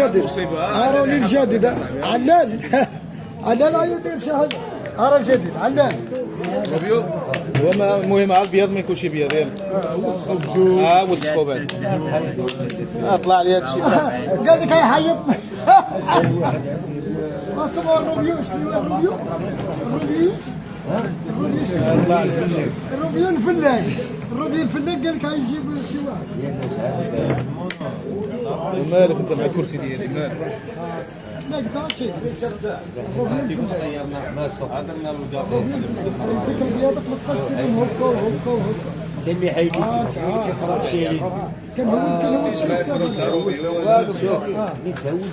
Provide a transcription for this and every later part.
الجديد هاروني الجديد علال علال يدير شي حاجه هارا الجديد علال هو المهم على البيض ما يكونش بيض وسخوا بعد طلع لي هذا الشيء قال لك هيحيطني ما سمع الروبيوش الروبيون الفلاك الروبيون الفلاك قال لك هيجيب شي واحد مالك انت مع الكرسي ديالي مالك ما قطعتش الروبيون البياضك ما تبقاش تقول هكا سمي حيدي كان هو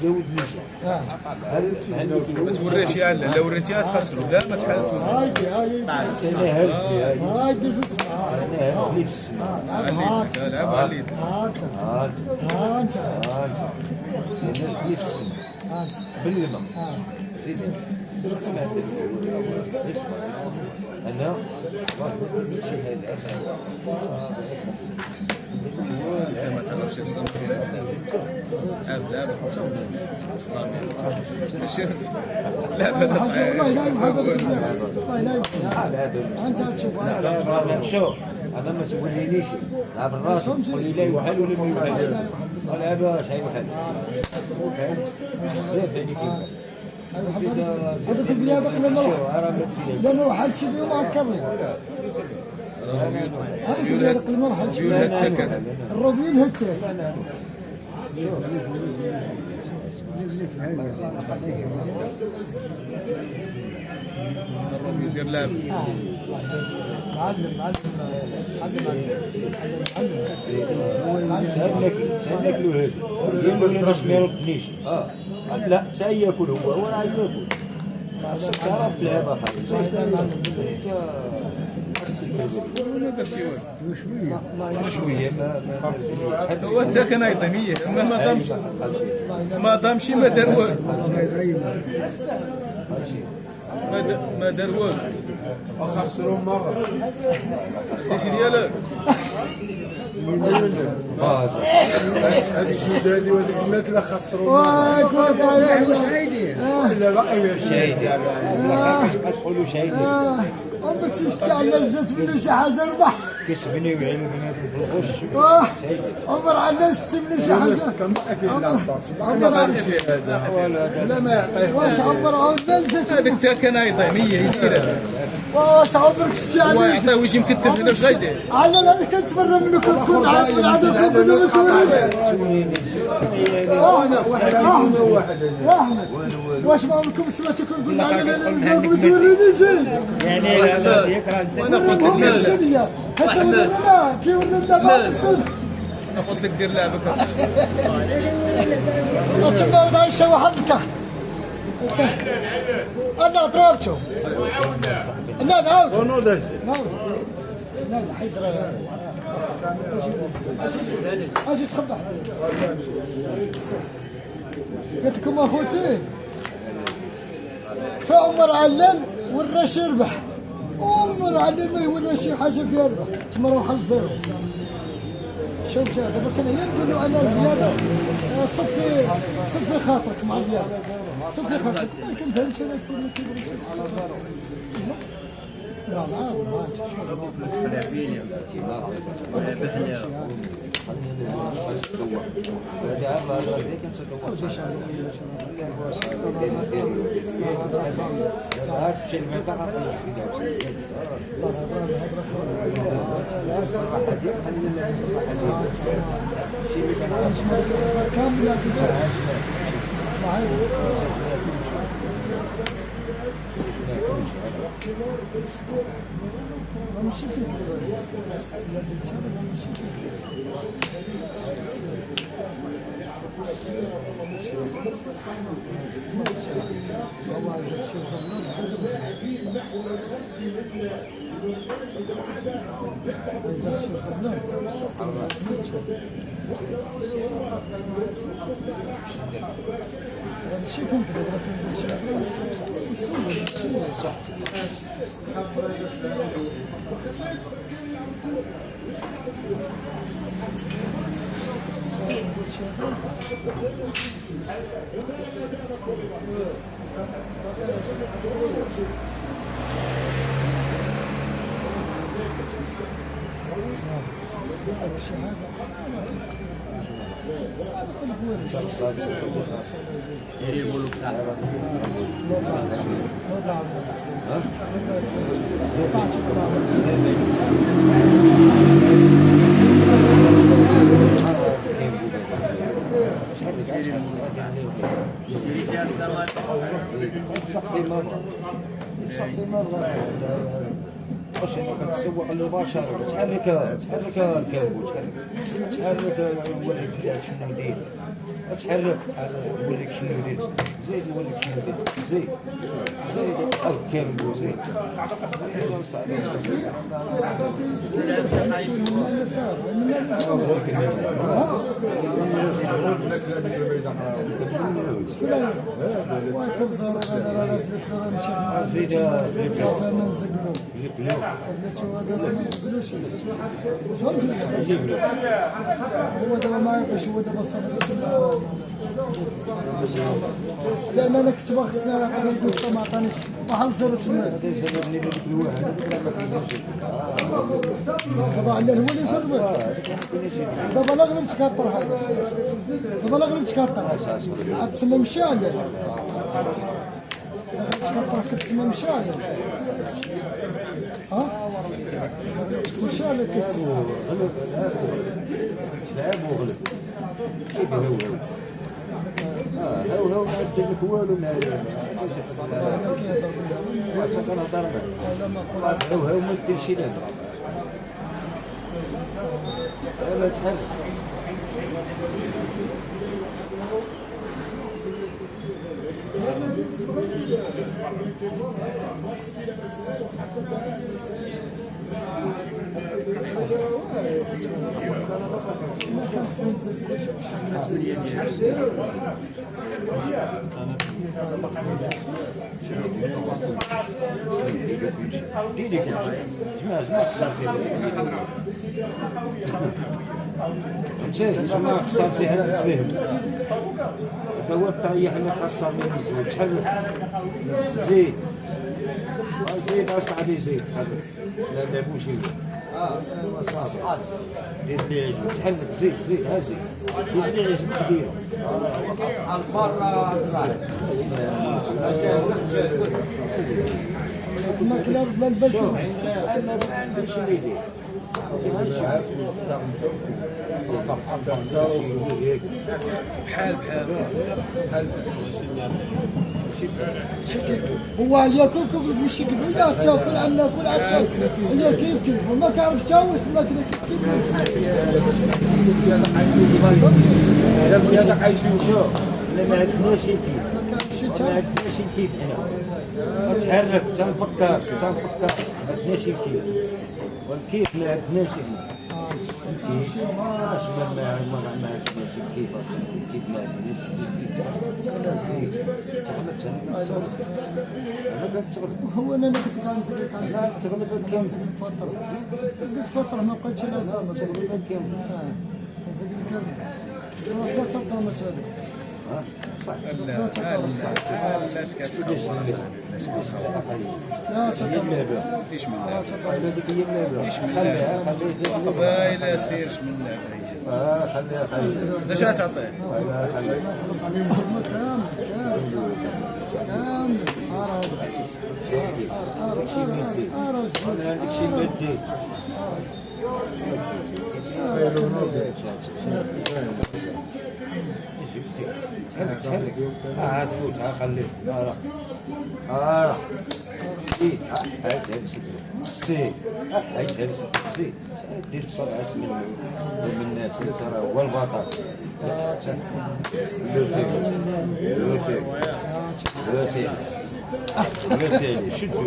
زود ما توريش يا لا وريتيها تخسروا لا ما تحالفوش هايدي في السماء لعب على اليد بالماء أنا ما تعرفش الصنف لا بدا صعيب انت تشوف شوف انا ما تقوليليش لعب الراس تقول لي لا يحل ولا ما يحل ولا هذا شيء يحل هذا في البلاد لانه حل شي بيوم عكرني هذا في البلاد قلنا حل شي الروبيل هتك يدير لعب معلم سألك له هذا يقول لي باش ما يردنيش لا سياكل هو ولا ياكل تعرف تلعب شويه هو انت كان ايضانيه ما دامش ما دار والو ما دار والو خسروا مره ايش ديالك هذه شنو دالي وهذيك الماكله خسروا لا باقي شهيدي تقولوا شهيدي عمرك شفتي على جات منه شي حاجه ربح كسبني وعلى بنات بالغش عمر على شفتي منه شي حاجه كان باقي فيه لا ما يعطيه واش عمر عاودنا جات هذاك حتى كان ايضانيه يديرها واش عمرك شفتي على ويعطيه ويجي مكتب هنا اش غايدير على انا كنتبرى منه كنكون عاد العدو كنقول له واحد واش ما عمركم سمعتوا كنقول انا ما تورينيش يعني وانا قلت لك حتى ولدنا كي ولدنا بعد الصدق انا قلت لك دير لعبك تما ودا يشوح لك انا ضربته لا نعاود لا حيدر اجي تخبح قلت لكم اخوتي فعمر علل والرش يربح عمر علل ما يولى شي حاجه فيها ربح تما روح للزيرو شوف دابا كان هي نقول له انا البياضه صفي خاطرك مع البياضه صفي خاطرك ما كنفهمش انا السيد ما كيبغيش لا ما ماشي فيك لا بنتي ماشي واش كتسوق المباشرة تحرك الكابو تحرك نوريك شنو ندير تحرك نوريك شنو ندير زيد نوريك شنو ندير زيد الكابو زيد زيد هو دابا ما يبقاش هو دابا الصبر لان انا كنت باغي خصني ندوز ما عطانيش بحال زيرو تما دابا على هو اللي زربك دابا لا غلبت كطرح دابا لا غلبت كطرح غتسمى مشى على كتسمى مشى على ها مشى على كتسمى لعب وغلب كيف هو ما يدير لك والو ما كنهضر معاه هو ما يدير شي لعبه لا تحرك ديريك جماعة خسرتي ما خسرتي هذا تفهم هو الطريح اللي خاصة من الزوج تحرك زيد زيد اصاحبي زيد تحرك لا لعبوش صافي دير لي عجبك تحرك زيد ها زيد دير لي عجبك ديرو ما كلاب بلا البلد انا ما عندي شي يدير بحال هو ياكل كل مشي كيف تاكل عنا كل عاد تاكل هي كيف وما كيعرف تاوش الماكله كيف هذاك عايشين ما عندناش كيف هنا تحرك تنفكر ما عندناش كيف والكيف ما عندناش هنا ما عندناش كيف اصلا كيف ما هو انا كنت كنزيد كنزيد فتره زدت فتره ما بقيتش انا زعما نزيد كامل لا تفضل ما تهدى صح لا تفضل الناس كتخوف لا تفضل ايش من لا تفضل هذيك هي اللعبه خليها بايله سيرش من خليها اش تعطيه كامل عندك شي مادي عازبوك خليه زيد هاي تمسك زيد هاي تمسك زيد دير بسرعة من الناس ترى هو البطل لوتي شدو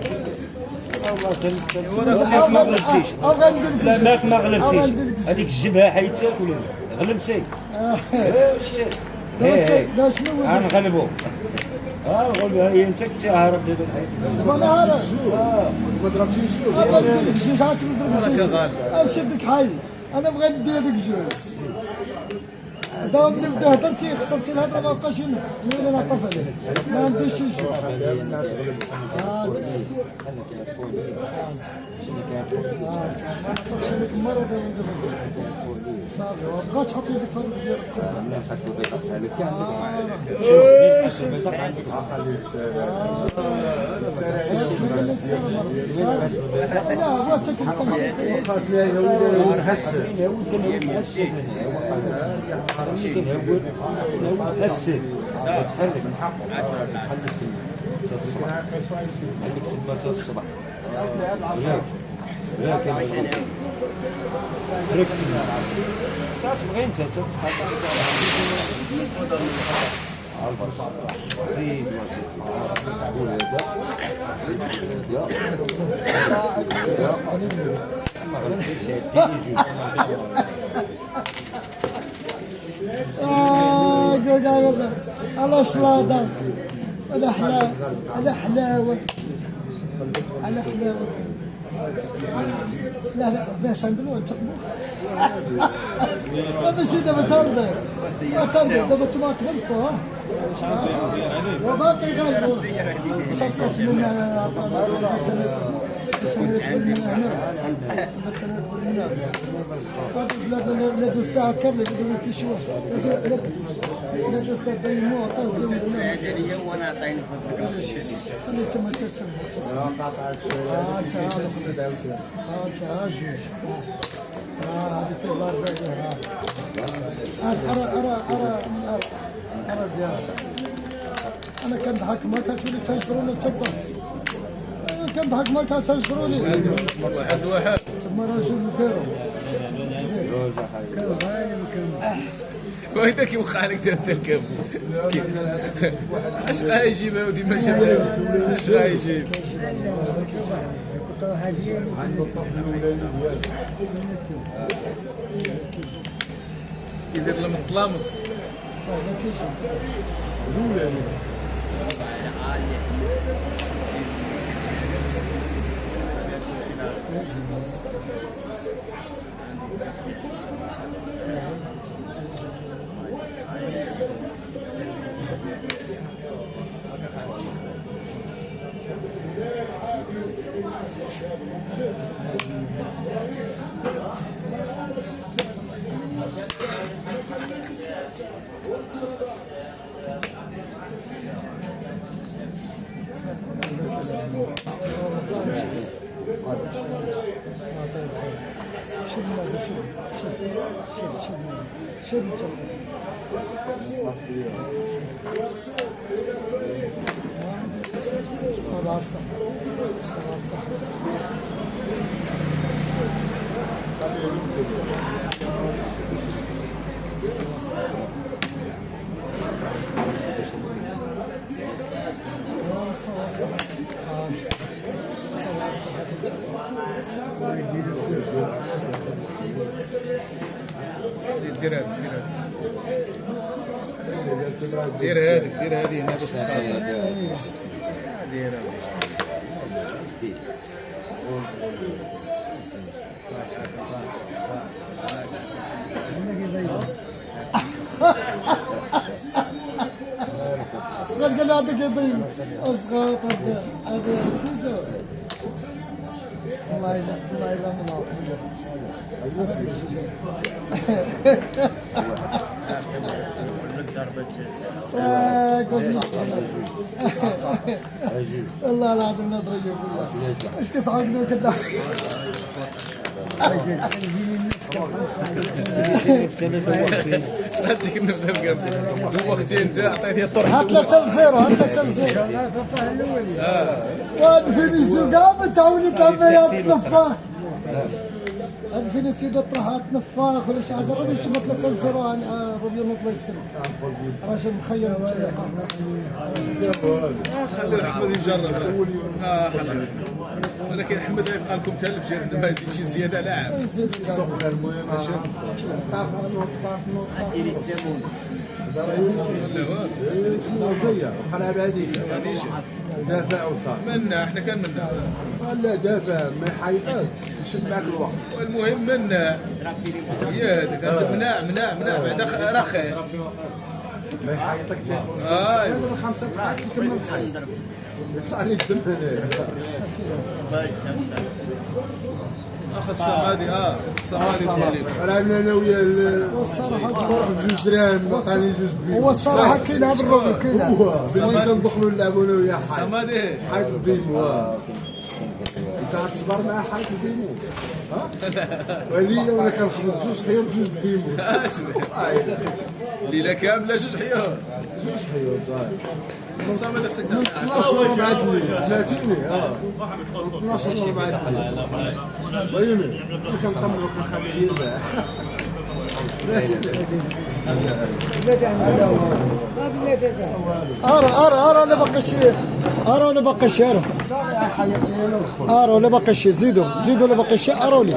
والله ما غلبتيش لا ما غلبتيش هذيك الجبهة حيت تاكل غلبتي غنغلبو غلبو هي انت كنت هارب لهذا الحي انا هارب ما ضربتيش جوج عاد شدك حي انا بغيت ندير هذوك جوج داوم نبدا هضرتي خسرتي الهضره ما بقاش نولي نعطف عليك ما عنديش شي شيء. ما نعطفش عليك المره دابا ندير صافي وبقى تحط يدك في هذيك ديال التاع. لا هو تاكل وقعت لها هي ولد الحسن هسه تحرك حلك الصباح حلك سباسة الصباح ياك ياك ركت تبغي انت زيد قول هذا على شلاضة على حلاوة على حلاوة على حلاوة. لا لا باش عندنا تقبل ماشي دابا تنضير ما تنضير دابا نتوما تغلطوا وباقي غالبوا باش تكتبوا لا دستا هكا لا دستا شواش لا دستا دايمو عطاو هي وانا عطيني خلي تما تتسمى هذيك الباردة أنا كنضحك ما كتولي تنشروني تفضل كنضحك ما كتنشروني واحد واحد تما راه زيرو وهذا كيوقع لك انت الكاب اش غايجيب ودي ما جاب اش غايجيب يدير لهم الطلامس شد صباح الصح صباح الصح زيد دير هذا دير هذه هنا باش تقال دير صغير قال له هذاك يضيم صغير هذا سميتو والله لا والله لا مناط والله العظيم نضرب بالله اش كيصحوا كذا كذا شحال النفس القرد هو اختي انت عطيتيه الطرح هات 3-0 هات 3-0 وهذا فينيسيو كاع ما تعاوني تما تنفخ هذا فينيسيو طرحات نفاخ ولا شي حاجه راه يتم 3-0 عن روبيو الله يسلمك راجل مخير خلي احمد يجرب خلي ولكن احمد يبقى لكم حتى الفجر ما يزيدش زياده لا عام طاف لا وصيه وخلع بعديك مانيش دافع وصار منا احنا كان منا لا دافع ما يحيطك يشد معك الوقت المهم منا هي هذيك انت منع بعد رخي ما يحيطك تاخذ ايوا 5 دقائق يكمل الحي يطلع لي الدم هنا اخ الصمادي الصمادي تولي لعبنا انا ويا بجوج دراهم باقي جوج بيمو هو الصراحه كاينها بالربع كاينها هو باللي كندخلوا نلعبوا انا وياه حيط الصمادي حيط البيمو انت غتصبر مع حيط البيمو ها وليله ولا كنخبط جوج حيوط جوج بيمو ليله كامله جوج حيوط جوج حيوط الصمادي خصك تعطي 12 مع الليل سمعتيني 12 مع الليل عيوني كنطمعوا كنخلي يربح ارى ولا باقي شي ولا باقي شي ارى ولا باقي شي زيدوا ولا باقي شي اروني